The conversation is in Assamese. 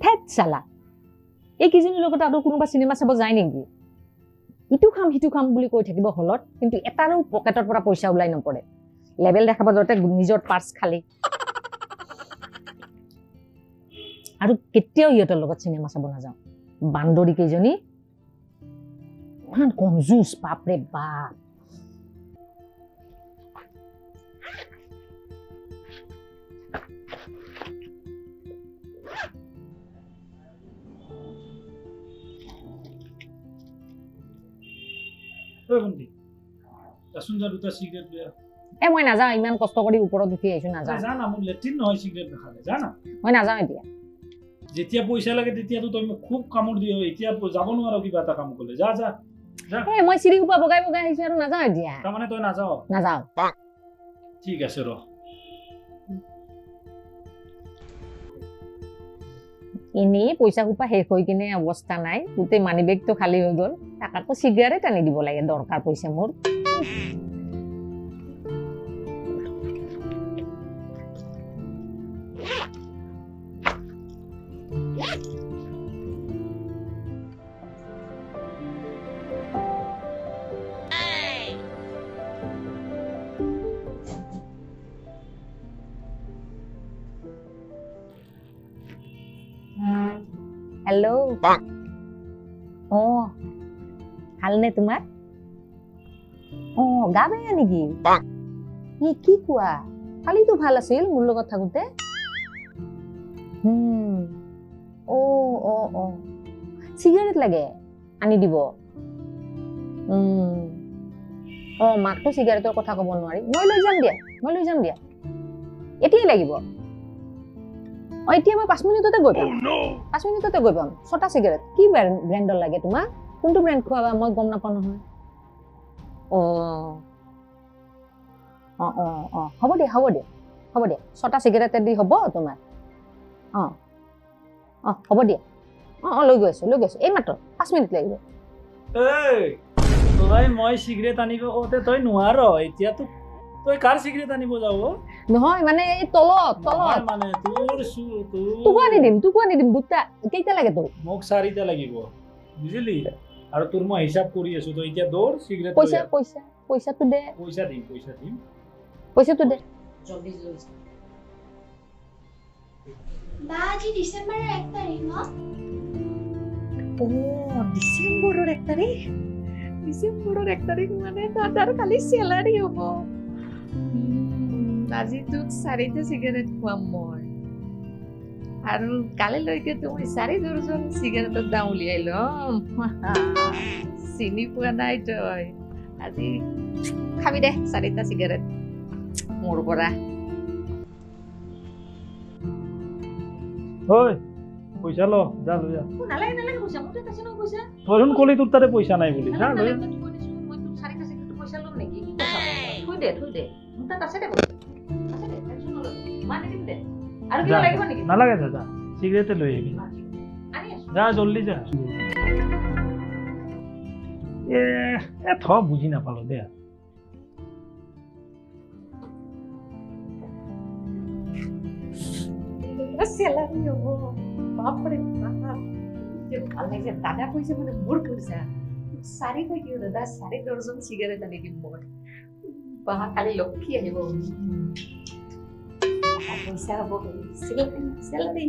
থেত চালা এই কিজনীৰ লগত আৰু কোনোবা চিনেমা চাব যায় নেকি ইটো খাম সিটো খাম বুলি কৈ থাকিব হলত কিন্তু এটাৰো পকেটৰ পৰা পইচা ওলাই নপৰে লেভেল দেখাব যাওঁতে নিজৰ পাৰ্চ খালি আৰু কেতিয়াও ইহঁতৰ লগত চিনেমা চাব নাযাওঁ বান্দৰী কেইজনী ইমান কমজুচ বাপৰে বাপ মই নাযাওঁ ইমান কষ্ট কৰি ওপৰত উঠি আহিছো নাযাওঁ মই নাযাওঁ এতিয়া যেতিয়া পইচা লাগে তেতিয়াতো তই মোক খুব কামোৰ দিয় এতিয়া যাব নোৱাৰো কিবা এটা কাম কৰিলে যা যা মই চিৰি সোপা বগাই বগাই আহিছো আৰু নাযাওঁ এতিয়া তাৰমানে তই নাযাৱ নাযাওঁ ঠিক আছে ৰ এনেই পইচা সোপা শেষ হৈ কিনে অৱস্থা নাই গোটেই মানি বেগটো খালী হৈ গ'ল তাক আকৌ চিগাৰেট আনি দিব লাগে দৰকাৰ পইচা মোৰ হেল্ল' ভালনে তোমাৰ গা বেয়া নেকি কি কোৱা কালিতো ভাল আছিল মোৰ লগত থাকোতে চিগাৰেট লাগে আনি দিব মাকতো চিগাৰেটৰ কথা ক'ব নোৱাৰি মই লৈ যাম দিয়া এতিয়াই লাগিব এতিয়া মই 5 মিনিটতে গৈ পাম 6টা চিগাৰেট কি ব্ৰেণ্ডৰ লাগে তোমাক কোনটো ব্ৰেণ্ড খোৱাবা মই গম নাপাওঁ নহয় হ'ব দিয়া 6টা চিগাৰেট দি হ'ব তোমাৰ হ'ব দিয়া লৈ গৈ আছো এই মাত্ৰ 5 মিনিট লাগিব তই মই চিগাৰেট আনিব কওঁতে তই নোৱাৰ এতিয়াতো তই কাৰ চিগাৰেট আনিব যাব নহয় মানে এই তলত মানে তোকো আনি দিম দুটা কেইটা লাগে তোক মোক 4টা লাগিব বুজিলি আৰু তোৰ মই হিচাপ কৰি আছো তই এতিয়া দৌৰ চিগাৰেট পইচাটো দে পইচাটো দে জলদি লৈ যা বা আজি ডিসেম্বৰৰ 1 তাৰিখ ন ডিসেম্বৰৰ 1 তাৰিখ মানে দাদাৰ কালি চেলাৰী হ'ব আজি তোক 4টা চিগাৰেট খুৱাম মই আৰু কালিলৈকে তুমি 4 ডজন চিগাৰেটৰ দাম উলিয়াই ল'ম চিনি পোৱা নাই তই আজি খাবি দে 4টা চিগাৰেট মোৰ পৰা পইচা ল যা লৈ যা নালাগে পইচা মোৰ তাত আছে ন পইচা তই কোলি তোৰ তাতে পইচা নাই বুলি যা লৈ মই তোক 4টা চিগাৰেট পইচা ল'ম নেকি কি কথা থৈ দে মোৰ তাত আছে দে টেনচন নলবি মানে দিম দে আৰু কিবা লাগিব নেকি নালাগে যা চিগাৰেটে লৈ আহিবি যা জলদি যা বুজি নাপালো দে চেলাৰী হ'ব বাপৰে বাপ ভাল লাগিছে দাদা কৈছে মানে মোৰ পইচা 4 কৈ দিওঁ দাদা 4 ডজন চিগাৰেট আনি দিম মই বাহা কালি লক্ষী আহিব পইচা হ'ব চেলাৰী